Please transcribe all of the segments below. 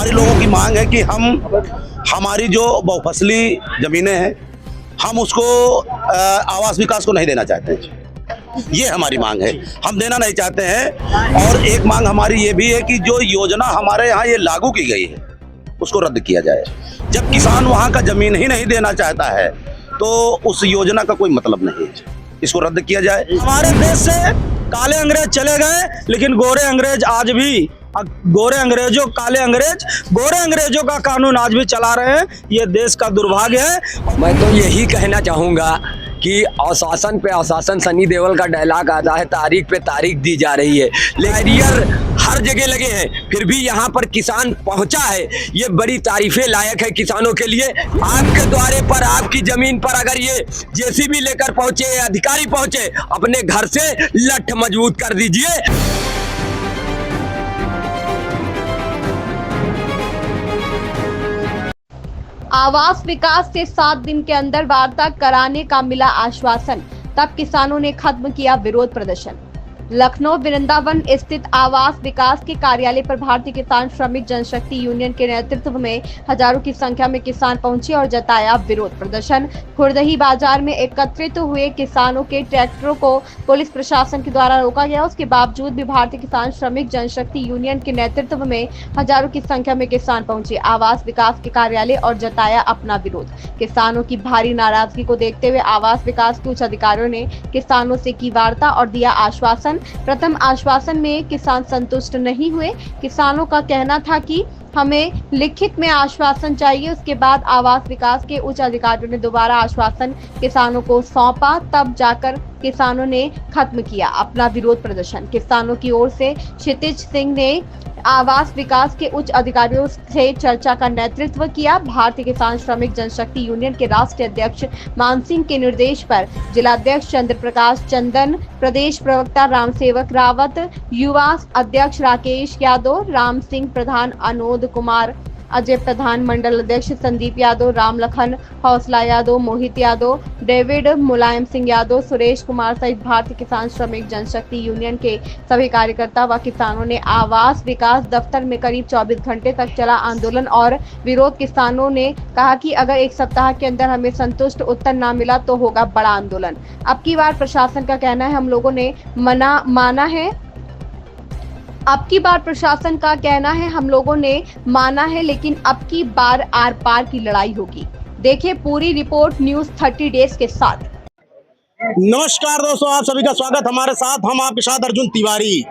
हमारी लोगों की मांग है कि हम हमारी जो बहुफसली ज़मीनें हैं हम उसको आवास विकास को नहीं देना चाहते हैं। ये हमारी मांग है, हम देना नहीं चाहते हैं। और एक मांग हमारी ये भी है कि जो योजना हमारे यहाँ ये लागू की गई है उसको रद्द किया जाए। जब किसान वहाँ का ज़मीन ही नहीं देना चाहता है तो उस योजना का कोई मतलब नहीं है, इसको रद्द किया जाए। हमारे देश से काले अंग्रेज चले गए, लेकिन गोरे अंग्रेज आज भी गोरे अंग्रेजों का कानून आज भी चला रहे हैं। ये देश का दुर्भाग्य है। मैं तो यही कहना चाहूँगा कि आशासन पे आशासन, सनी देओल का डायलॉग आता है, तारीख पे तारीख दी जा रही है। बैरियर हर जगह लगे हैं, फिर भी यहाँ पर किसान पहुँचा है। ये बड़ी तारीफें लायक है किसानों के लिए। आपके द्वारे पर, आपकी जमीन पर अगर ये जेसीबी लेकर पहुँचे, अधिकारी पहुँचे, अपने घर से लठ मजबूत कर दीजिए। आवास विकास से 7 दिन के अंदर वार्ता कराने का मिला आश्वासन, तब किसानों ने खत्म किया विरोध प्रदर्शन। लखनऊ वृंदावन स्थित आवास विकास के कार्यालय पर भारतीय किसान श्रमिक जनशक्ति यूनियन के नेतृत्व में हजारों की संख्या में किसान पहुंचे और जताया विरोध प्रदर्शन। खुर्दही बाजार में एकत्रित हुए किसानों के ट्रैक्टरों को पुलिस प्रशासन के द्वारा रोका गया। उसके बावजूद भी भारतीय किसान श्रमिक जनशक्ति यूनियन के नेतृत्व में हजारों की संख्या में किसान पहुंचे आवास विकास के कार्यालय और जताया अपना विरोध। किसानों की भारी नाराजगी को देखते हुए आवास विकास के उच्च अधिकारियों ने किसानों से की वार्ता और दिया आश्वासन। प्रथम आश्वासन में किसान संतुष्ट नहीं हुए। किसानों का कहना था कि हमें लिखित में आश्वासन चाहिए। उसके बाद आवास विकास के उच्च अधिकारियों ने दोबारा आश्वासन किसानों को सौंपा, तब जाकर किसानों ने खत्म किया अपना विरोध प्रदर्शन। किसानों की ओर से क्षितिज सिंह ने आवास विकास के उच्च अधिकारियों से चर्चा का नेतृत्व किया। भारतीय किसान श्रमिक जनशक्ति यूनियन के राष्ट्रीय अध्यक्ष मान सिंह के निर्देश पर जिलाध्यक्ष चंद्र प्रकाश चंदन, प्रदेश प्रवक्ता रामसेवक रावत, युवा अध्यक्ष राकेश यादव, राम सिंह प्रधान, अनोद कुमार, अजय प्रधान, मंडल अध्यक्ष संदीप यादव, राम लखन, हौसला यादव, मोहित यादव, डेविड, मुलायम सिंह यादव, सुरेश कुमार सहित भारतीय किसान श्रमिक जनशक्ति यूनियन के सभी कार्यकर्ता व किसानों ने आवास विकास दफ्तर में करीब 24 घंटे तक चला आंदोलन और विरोध। किसानों ने कहा कि अगर एक सप्ताह के अंदर हमें संतुष्ट उत्तर न मिला तो होगा बड़ा आंदोलन। अब की बार प्रशासन का कहना है हम लोगों ने माना है। अब की बार प्रशासन का कहना है हम लोगों ने माना है, लेकिन अब की बार आर पार की लड़ाई होगी। देखिए पूरी रिपोर्ट न्यूज़ 30 डेज के साथ। नमस्कार दोस्तों, आप सभी का स्वागत हमारे साथ। हम आपके साथ अर्जुन तिवारी।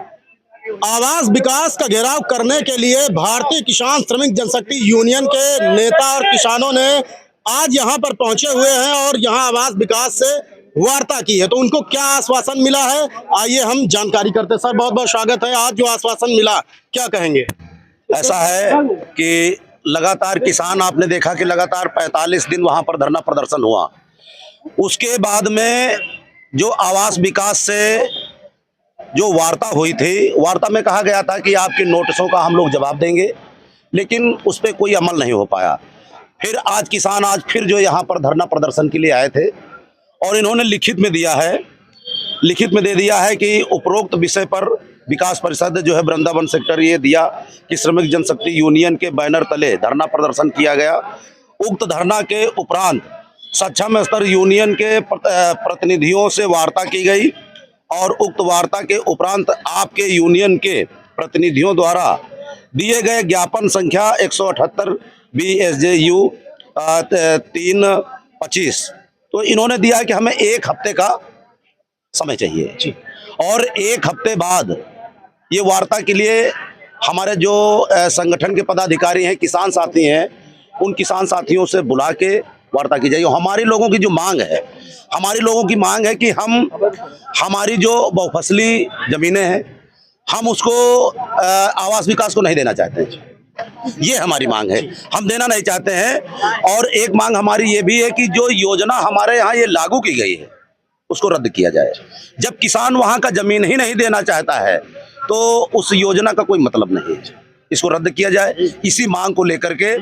आवास विकास का घेराव करने के लिए भारतीय किसान श्रमिक जनशक्ति यूनियन के नेता और किसानों ने आज यहाँ पर पहुंचे हुए हैं और यहाँ आवास विकास से वार्ता की है। तो उनको क्या आश्वासन मिला है, आइए हम जानकारी करते हैं। सर बहुत बहुत स्वागत है। आज जो आश्वासन मिला क्या कहेंगे? ऐसा है कि लगातार किसान, आपने देखा कि लगातार 45 दिन वहां पर धरना प्रदर्शन हुआ। उसके बाद में जो आवास विकास से जो वार्ता हुई थी, वार्ता में कहा गया था कि आपके नोटिसों का हम लोग जवाब देंगे, लेकिन उस पर कोई अमल नहीं हो पाया। फिर आज किसान फिर जो यहाँ पर धरना प्रदर्शन के लिए आए थे और इन्होंने लिखित में दे दिया है कि उपरोक्त विषय पर विकास परिषद जो है वृंदावन सेक्टर ये दिया कि श्रमिक जनशक्ति यूनियन के बैनर तले धरना प्रदर्शन किया गया। उक्त धरना के उपरांत सक्षम स्तर यूनियन के प्रतिनिधियों से वार्ता की गई और उक्त वार्ता के उपरांत आपके यूनियन के प्रतिनिधियों द्वारा दिए गए ज्ञापन संख्या 178 BSJU 325, तो इन्होंने दिया कि हमें 1 हफ्ते का समय चाहिए और 1 हफ्ते बाद ये वार्ता के लिए हमारे जो संगठन के पदाधिकारी हैं, किसान साथी हैं, उन किसान साथियों से बुला के वार्ता की जाएगी। हमारी लोगों की जो मांग है कि हम हमारी जो बहुफसली ज़मीनें हैं हम उसको आवास विकास को नहीं देना चाहते हैं। ये हमारी मांग है, हम देना नहीं चाहते हैं। और एक मांग हमारी ये भी है कि जो योजना हमारे यहाँ ये लागू की गई है उसको रद्द किया जाए। जब किसान वहाँ का ज़मीन ही नहीं देना चाहता है तो उस योजना का कोई मतलब नहीं है, इसको रद्द किया जाए। इसी मांग को लेकर के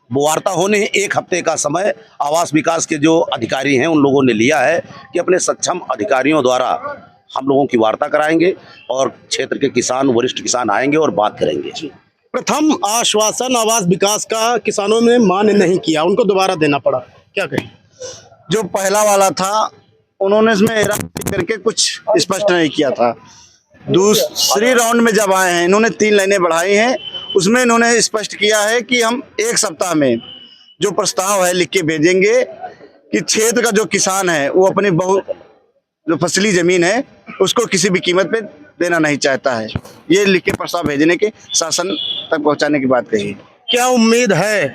वार्ता होने 1 हफ्ते का समय आवास विकास के जो अधिकारी हैं उन लोगों ने लिया है कि अपने सक्षम अधिकारियों द्वारा हम लोगों की वार्ता कराएंगे और क्षेत्र के किसान, वरिष्ठ किसान आएंगे और बात करेंगे। प्रथम आश्वासन आवास विकास का किसानों ने मान्य नहीं किया, उनको दोबारा देना पड़ा, क्या कहें? जो पहला वाला था उन्होंने इसमें हेरा करके कुछ स्पष्ट नहीं किया था। दूसरी राउंड में जब आए हैं इन्होंने 3 लाइनें बढ़ाई हैं, उसमें इन्होंने स्पष्ट किया है कि हम 1 सप्ताह में जो प्रस्ताव है लिख के भेजेंगे कि क्षेत्र का जो किसान है वो अपनी जो फसली जमीन है उसको किसी भी कीमत पे देना नहीं चाहता है। ये लिख के प्रस्ताव भेजने के शासन तक पहुंचाने की बात कही। क्या उम्मीद है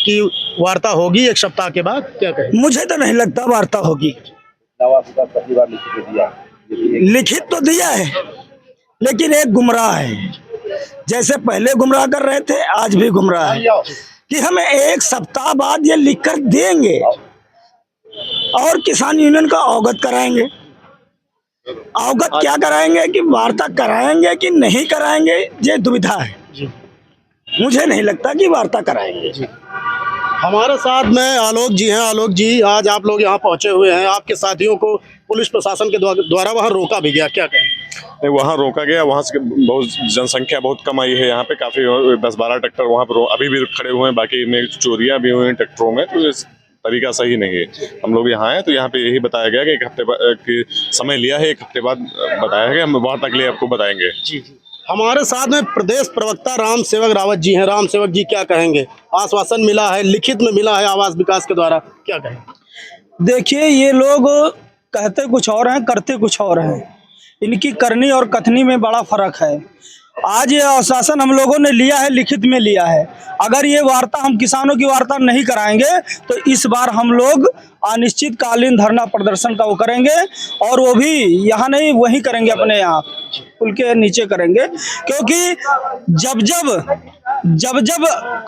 कि वार्ता होगी 1 सप्ताह के बाद, क्या कहें? मुझे तो नहीं लगता वार्ता होगी। लिखित तो दिया है लेकिन एक गुमराह है, जैसे पहले गुमराह कर रहे थे आज भी गुमराह है कि हमें 1 सप्ताह बाद ये लिखकर देंगे और किसान यूनियन का अवगत कराएंगे। अवगत क्या कराएंगे कि वार्ता कराएंगे कि नहीं कराएंगे, ये दुविधा है। मुझे नहीं लगता कि वार्ता कराएंगे। हमारे साथ में आलोक जी हैं। आलोक जी, आज आप लोग यहाँ पहुंचे हुए हैं, आपके साथियों को पुलिस प्रशासन के द्वारा वहाँ रोका भी गया, क्या कहें? नहीं, वहाँ रोका गया। वहाँ से बहुत जनसंख्या बहुत कम आई है, यहाँ पे काफी 10-12 ट्रैक्टर वहाँ पर अभी भी खड़े हुए हैं, बाकी में चोरियां भी हुई हैं ट्रैक्टरों में, तो इस तरीका सही नहीं है। हम लोग यहाँ हैं तो यहाँ पे यही बताया गया कि 1 हफ्ते की समय लिया है, 1 हफ्ते बाद बताया है कि हम वार्ता के लिए आपको बताएंगे। जी। हमारे साथ में प्रदेश प्रवक्ता राम सेवक रावत जी हैं। राम सेवक जी, क्या कहेंगे? आश्वासन मिला है, लिखित में मिला है आवास विकास के द्वारा, क्या कहें? देखिए, ये लोग कहते कुछ और हैं, करते कुछ और हैं। इनकी करनी और कथनी में बड़ा फर्क है। आज ये आश्वासन हम लोगों ने लिया है, लिखित में लिया है। अगर ये वार्ता, हम किसानों की वार्ता नहीं कराएंगे तो इस बार हम लोग अनिश्चितकालीन धरना प्रदर्शन का वो करेंगे, और वो भी यहाँ नहीं, वहीं करेंगे, अपने यहाँ पुल के नीचे करेंगे। क्योंकि जब जब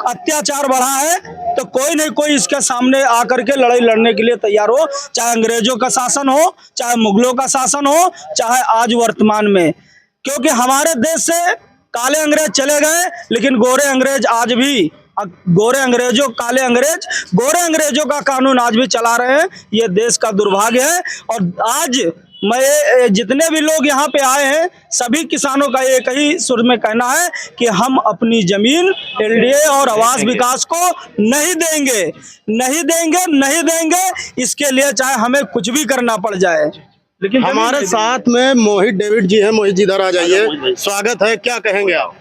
अत्याचार बढ़ा है तो कोई नहीं कोई इसके सामने आकर के लड़ाई लड़ने के लिए तैयार हो, चाहे अंग्रेजों का शासन हो, चाहे मुगलों का शासन हो, चाहे आज वर्तमान में। क्योंकि हमारे देश से काले अंग्रेज चले गए, लेकिन गोरे अंग्रेज आज भी, गोरे अंग्रेजों का कानून आज भी चला रहे हैं। ये देश का दुर्भाग्य है। और आज मैं जितने भी लोग यहाँ पे आए हैं, सभी किसानों का एक ही सुर में कहना है कि हम अपनी जमीन एलडीए और आवास विकास को नहीं देंगे। इसके लिए चाहे हमें कुछ भी करना पड़ जाए। लेकिन हमारे साथ में मोहित डेविड जी हैं। मोहित जी, इधर आ जाइए, स्वागत है, क्या कहेंगे आप?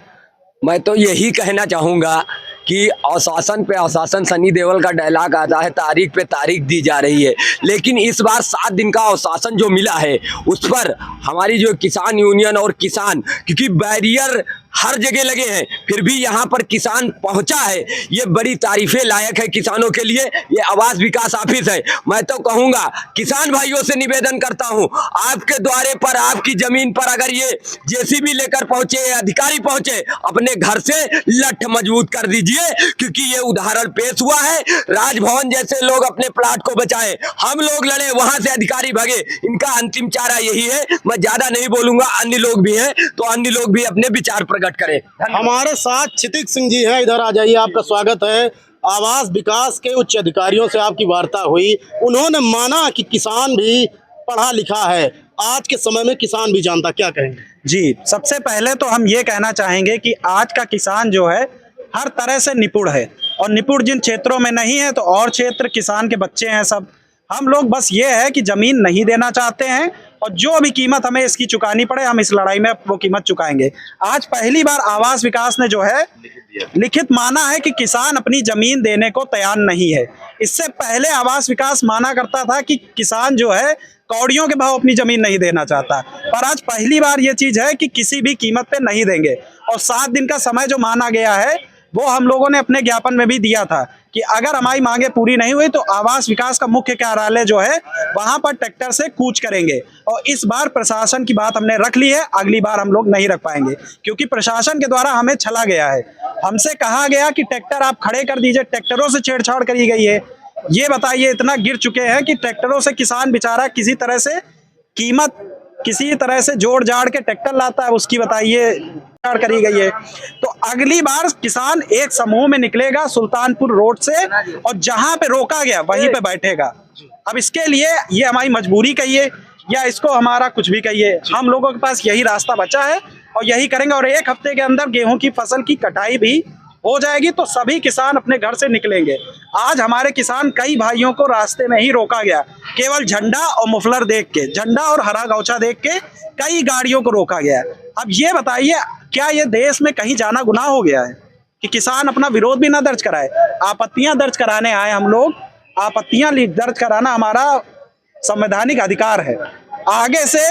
मैं तो यही कहना चाहूँगा कि आश्वासन पे आश्वासन, सनी देओल का डायलॉग आता है, तारीख पे तारीख दी जा रही है, लेकिन इस बार 7 दिन का आश्वासन जो मिला है उस पर हमारी जो किसान यूनियन और किसान, क्योंकि बैरियर हर जगह लगे हैं फिर भी यहाँ पर किसान पहुँचा है, ये बड़ी तारीफे लायक है किसानों के लिए। ये आवास विकास ऑफिस है। मैं तो कहूँगा किसान भाइयों से निवेदन करता हूँ, आपके द्वारे पर, आपकी जमीन पर अगर ये जेसीबी लेकर पहुँचे, अधिकारी पहुँचे, अपने घर से लठ मजबूत कर दीजिए, क्योंकि ये उदाहरण पेश हुआ है। राजभवन जैसे लोग अपने प्लाट को बचाए, हम लोग लड़े, वहां से अधिकारी भागे। इनका अंतिम चारा यही है। मैं ज्यादा नहीं बोलूंगा, अन्य लोग भी हैं तो अन्य लोग भी अपने विचार प्रकट करें। हमारे साथ क्षितिज सिंह जी हैं, इधर आ जाइए, आपका स्वागत है। आवास विकास के उच्च अधिकारियों से आपकी वार्ता हुई, उन्होंने माना कि किसान भी पढ़ा लिखा है, आज के समय में किसान भी जानता, क्या कहेंगे? जी, सबसे पहले तो हम ये कहना चाहेंगे कि आज का किसान जो है हर तरह से निपुण है, और निपुण जिन क्षेत्रों में नहीं है तो और क्षेत्र किसान के बच्चे हैं सब। हम लोग बस ये है कि ज़मीन नहीं देना चाहते हैं, और जो भी कीमत हमें इसकी चुकानी पड़े हम इस लड़ाई में वो कीमत चुकाएंगे। आज पहली बार आवास विकास ने जो है लिखित माना है कि किसान अपनी ज़मीन देने को तैयार नहीं है। इससे पहले आवास विकास माना करता था कि किसान जो है कौड़ियों के भाव अपनी ज़मीन नहीं देना चाहता, पर आज पहली बार ये चीज़ है कि किसी भी कीमत पे नहीं देंगे। और 7 दिन का समय जो माना गया है वो हम लोगों ने अपने ज्ञापन में भी दिया था कि अगर हमारी मांगे पूरी नहीं हुई तो आवास विकास का मुख्य कार्यालय जो है वहां पर ट्रैक्टर से कूच करेंगे। और इस बार प्रशासन की बात हमने रख ली है, अगली बार हम लोग नहीं रख पाएंगे, क्योंकि प्रशासन के द्वारा हमें छला गया है। हमसे कहा गया कि ट्रैक्टर आप खड़े कर दीजिए, ट्रैक्टरों से छेड़छाड़ करी गई है। ये बताइए, इतना गिर चुके हैं कि ट्रैक्टरों से किसान बेचारा किसी तरह से कीमत, किसी तरह से जोड़ जाड़ के ट्रैक्टर लाता है, उसकी बताइए करी गई है। तो अगली बार किसान एक समूह में निकलेगा सुल्तानपुर रोड से, और जहां पे रोका गया वहीं पे बैठेगा। अब इसके लिए ये हमारी मजबूरी कहिए या इसको हमारा कुछ भी कहिए, हम लोगों के पास यही रास्ता बचा है और यही करेंगे। और 1 हफ्ते के अंदर गेहूं की फसल की कटाई भी हो जाएगी तो सभी किसान अपने घर से निकलेंगे। आज हमारे किसान कई भाइयों को रास्ते में ही रोका गया, केवल झंडा और मफलर देख के, झंडा और हरा गौछा देख के कई गाड़ियों को रोका गया। अब ये बताइए, क्या ये देश में कहीं जाना गुनाह हो गया है कि किसान अपना विरोध भी ना दर्ज कराए? आपत्तियां दर्ज कराने आए हम लोग, आपत्तियां दर्ज कराना हमारा संवैधानिक अधिकार है। आगे से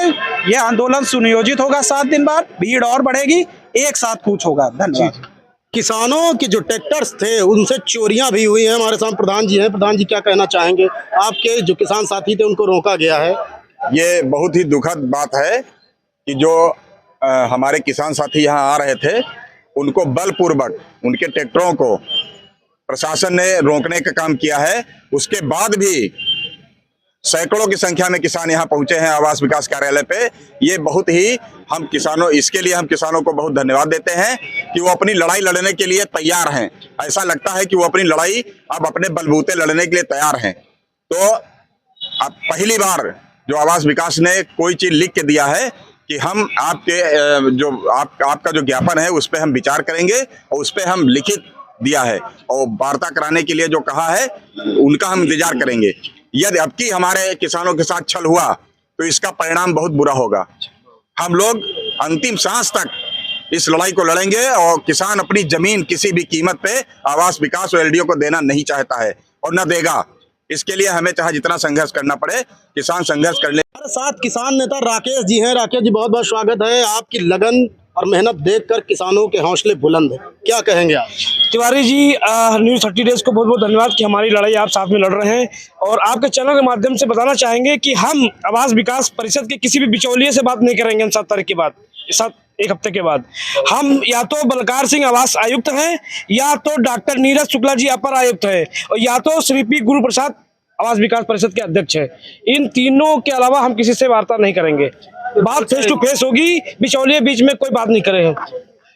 ये आंदोलन सुनियोजित होगा, 7 दिन बाद भीड़ और बढ़ेगी, एक साथ कूच होगा। धन्यवाद। किसानों के जो ट्रैक्टर्स थे उनसे चोरियां भी हुई हैं। हमारे साथ प्रधान जी हैं। प्रधान जी, क्या कहना चाहेंगे? आपके जो किसान साथी थे उनको रोका गया है। ये बहुत ही दुखद बात है कि जो हमारे किसान साथी यहाँ आ रहे थे उनको बलपूर्वक उनके ट्रैक्टरों को प्रशासन ने रोकने का काम किया है। उसके बाद भी सैकड़ों की संख्या में किसान यहाँ पहुंचे हैं आवास विकास कार्यालय पे। ये बहुत ही इसके लिए हम किसानों को बहुत धन्यवाद देते हैं कि वो अपनी लड़ाई लड़ने के लिए तैयार हैं। ऐसा लगता है कि वो अपनी लड़ाई अब अपने बलबूते लड़ने के लिए तैयार हैं। तो अब पहली बार जो आवास विकास ने कोई चीज लिख के दिया है कि हम आपका जो ज्ञापन है उस पर हम विचार करेंगे और उस पर हम लिखित दिया है और वार्ता कराने के लिए जो कहा है उनका हम इंतजार करेंगे। यदि अब की हमारे किसानों के साथ छल हुआ तो इसका परिणाम बहुत बुरा होगा। हम लोग अंतिम सांस तक इस लड़ाई को लड़ेंगे और किसान अपनी जमीन किसी भी कीमत पे आवास विकास और एलडीओ को देना नहीं चाहता है और न देगा। इसके लिए हमें चाहे जितना संघर्ष करना पड़े, किसान संघर्ष कर ले। हमारे साथ किसान नेता राकेश जी हैं। राकेश जी, बहुत बहुत स्वागत है। आपकी लगन और मेहनत देखकर किसानों के हौसले बुलंद है, क्या कहेंगे आप? तिवारी जी, न्यूज़ 30 डेज को बहुत बहुत धन्यवाद कि हमारी लड़ाई आप साथ में लड़ रहे हैं। और आपके चैनल के माध्यम से बताना चाहेंगे कि हम आवास विकास परिषद के किसी भी बिचौलिए से बात नहीं करेंगे। 7 तारीख के बाद, 1 हफ्ते के बाद हम या तो बलकार सिंह आवास आयुक्त हैं, या तो डॉक्टर नीरज शुक्ला जी अपर आयुक्त हैं, और या तो श्री पी गुरु प्रसाद आवास विकास परिषद के अध्यक्ष हैं। इन तीनों के अलावा हम किसी से वार्ता नहीं करेंगे। बात फेस टू फेस होगी, बिचौलिए बीच में कोई बात नहीं करे हैं।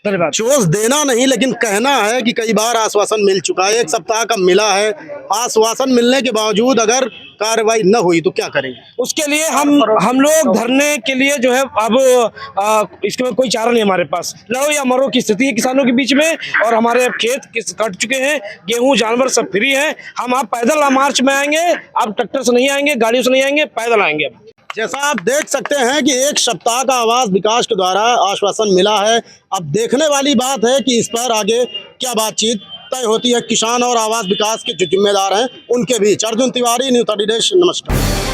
धन्यवाद। चोस देना नहीं, लेकिन कहना है कि कई बार आश्वासन मिल चुका है, 1 सप्ताह का मिला है। आश्वासन मिलने के बावजूद अगर कार्रवाई न हुई तो क्या करेंगे? उसके लिए हम लोग धरने के लिए जो है अब इसके में कोई चारा नहीं हमारे पास। लड़ो या मरो की स्थिति है किसानों के बीच में, और हमारे खेत कट चुके हैं, गेहूं जानवर सब फ्री हैं। हम आप पैदल मार्च में आएंगे, आप ट्रैक्टर से नहीं आएंगे, गाड़ियों से नहीं आएंगे, पैदल आएंगे। जैसा आप देख सकते हैं कि 1 सप्ताह का आवास विकास के द्वारा आश्वासन मिला है। अब देखने वाली बात है कि इस पर आगे क्या बातचीत तय होती है किसान और आवास विकास के जो जिम्मेदार हैं उनके बीच। अर्जुन तिवारी, न्यूज़ 30 डेज, नमस्कार।